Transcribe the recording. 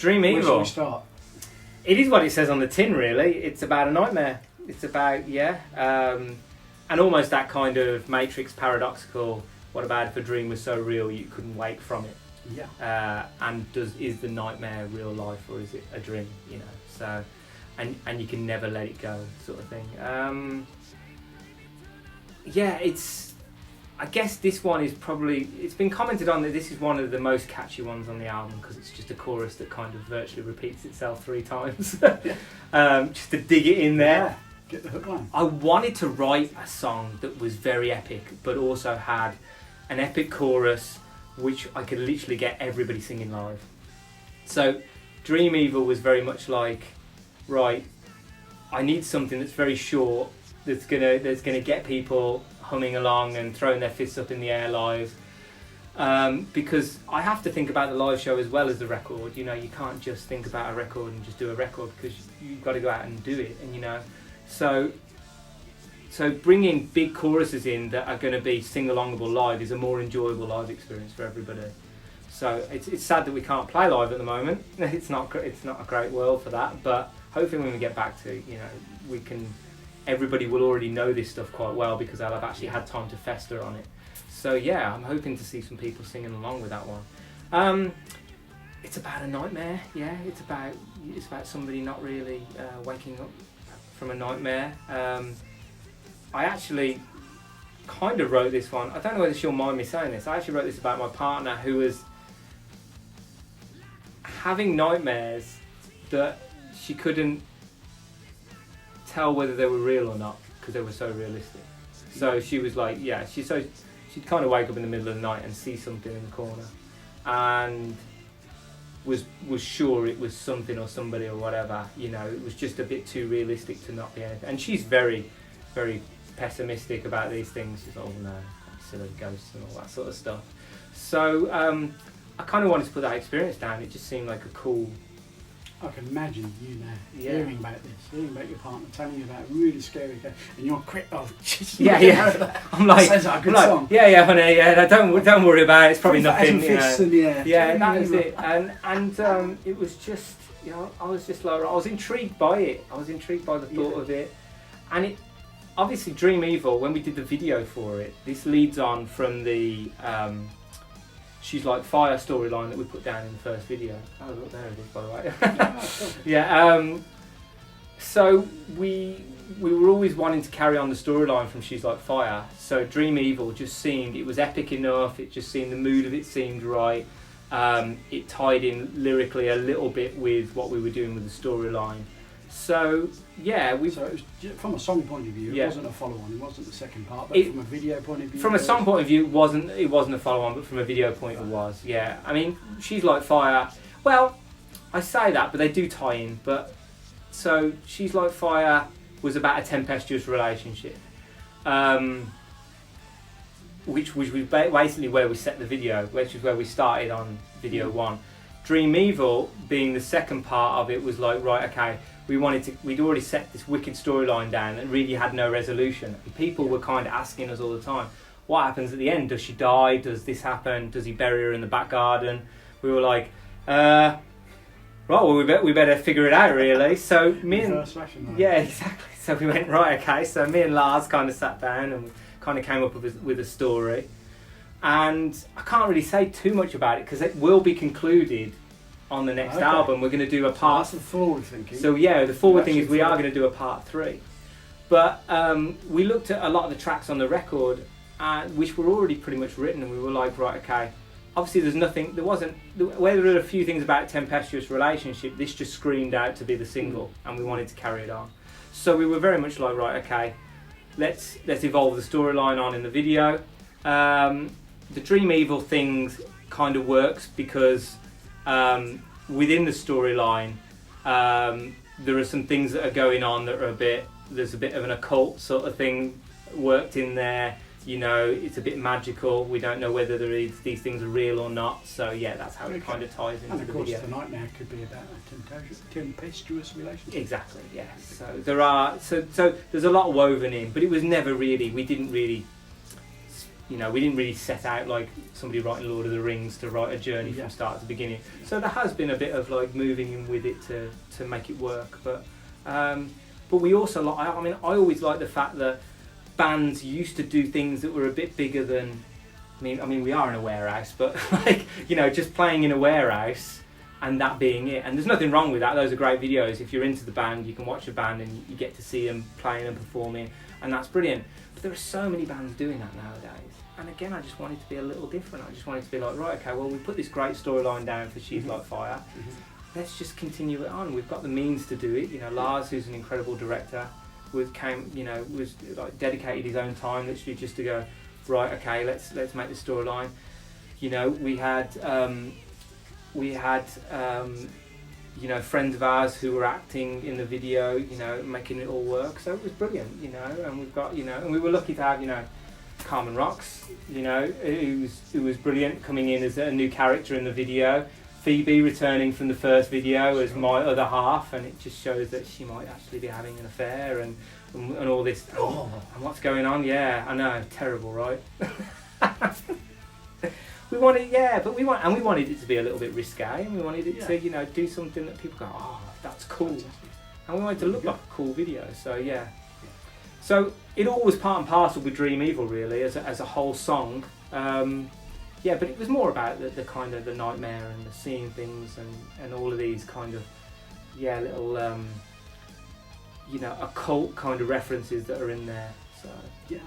Dream Where should Evil. we start? It is what it says on the tin, really. It's about a nightmare. It's about, and almost that kind of Matrix paradoxical, what about if a dream was so real you couldn't wake from it? Yeah. And is the nightmare real life or is it a dream, you know? So, and you can never let it go, sort of thing. I guess this one is probably, it's been commented on that this is one of the most catchy ones on the album because it's just a chorus that kind of virtually repeats itself 3 times. Just to dig it in there. Yeah. Get the hook line. I wanted to write a song that was very epic but also had an epic chorus which I could literally get everybody singing live. So Dream Evil was very much like, right, I need something that's very short, that's gonna get people humming along and throwing their fists up in the air live, because I have to think about the live show as well as the record. You know, you can't just think about a record and just do a record because you've got to go out and do it. And you know, so bringing big choruses in that are going to be sing-alongable live is a more enjoyable live experience for everybody. So it's sad that we can't play live at the moment. It's not a great world for that, but hopefully when we get back to, you know, we can. Everybody will already know this stuff quite well because they'll have actually had time to fester on it. So yeah, I'm hoping to see some people singing along with that one. It's about a nightmare. Yeah, it's about somebody not really waking up from a nightmare. I actually kind of wrote this one. I don't know whether she'll mind me saying this. I actually wrote this about my partner who was having nightmares that she couldn't tell whether they were real or not because they were so realistic. So she was like, yeah, she'd kind of wake up in the middle of the night and see something in the corner, and was sure it was something or somebody or whatever. You know, it was just a bit too realistic to not be anything. And she's very, very pessimistic about these things. She's like, oh no, silly ghosts and all that sort of stuff. So I kind of wanted to put that experience down. It just seemed like a cool. I can imagine you now hearing about this, hearing about your partner telling you about a really scary guy, and you're quick. Oh, jeez. Yeah. I'm like, sounds like a good song. Yeah, honey. Yeah, don't worry about it. It's probably nothing. You know. Yeah, that was it. And it was just, you know, I was just like, I was intrigued by it. I was intrigued by the thought of it, and it obviously Dream Evil. When we did the video for it, this leads on from the. She's Like Fire storyline that we put down in the first video. Oh look, there it is, by the way. Yeah. So we were always wanting to carry on the storyline from She's Like Fire. So Dream Evil just seemed, it was epic enough. It just seemed, the mood of it seemed right. It tied in lyrically a little bit with what we were doing with the storyline. So yeah, So it was from a song point of view. It wasn't a follow-on. It wasn't the second part. But from a video point of view. From a song point of view, it wasn't a follow-on, but from a video point, it was. Yeah, I mean, She's Like Fire. Well, I say that, but they do tie in. But so She's Like Fire was about a tempestuous relationship, which was basically where we set the video, which is where we started on video 1. Dream Evil, being the second part of it, was like, right, okay. We'd already set this wicked storyline down and really had no resolution. And people were kind of asking us all the time, what happens at the end? Does she die? Does this happen? Does he bury her in the back garden? We were like, right, well, we better figure it out, really. So me and yeah, exactly. So we went, right, okay. So me and Lars kind of sat down and kind of came up with a story. And I can't really say too much about it because it will be concluded on the next album. We're going to do a part. So that's the forward thinking. So yeah, the forward thing is we are going to do a part 3. But we looked at a lot of the tracks on the record, which were already pretty much written, and we were like, right, okay. Obviously, where there were a few things about tempestuous relationship, this just screamed out to be the single, and we wanted to carry it on. So we were very much like, right, okay, let's evolve the storyline on in the video. The Dream Evil things kind of works because within the storyline there are some things that are going on that are there's a bit of an occult sort of thing worked in there. You know, it's a bit magical. We don't know whether these things are real or not. So yeah, that's how it kind of ties into the video. And of course, the nightmare could be about a tempestuous relationship. Exactly. Yeah. So there are so there's a lot woven in, but it was never really. We didn't really you know, we didn't really set out like somebody writing Lord of the Rings to write a journey from start to beginning. So there has been a bit of like moving in with it to make it work. But we also like, I mean, I always like the fact that bands used to do things that were a bit bigger than, I mean we are in a warehouse, but like, you know, just playing in a warehouse and that being it. And there's nothing wrong with that. Those are great videos. If you're into the band, you can watch a band and you get to see them playing and performing, and that's brilliant. But there are so many bands doing that nowadays. And again, I just wanted to be a little different. I just wanted to be like, right, okay, well, we put this great storyline down for She's Like Fire. Let's just continue it on. We've got the means to do it. You know, Lars, who's an incredible director, was like dedicated his own time literally just to go, right, okay, let's make this storyline. You know, we had you know, friends of ours who were acting in the video, you know, making it all work. So it was brilliant, you know. And we've got, you know, and we were lucky to have, you know, Carmen Rocks, you know, who was brilliant, coming in as a new character in the video. Phoebe returning from the first video as my other half, and it just shows that she might actually be having an affair and all this. Oh, and what's going on? Yeah, I know, terrible, right? We wanted it to be a little bit risque, and we wanted it to, you know, do something that people go, oh, that's cool. Fantastic. And we wanted to look like a cool video, so yeah. So it all was part and parcel with Dream Evil, really, as a whole song. Yeah, but it was more about the kind of the nightmare and the seeing things and all of these kind of, yeah, little, you know, occult kind of references that are in there. So yeah.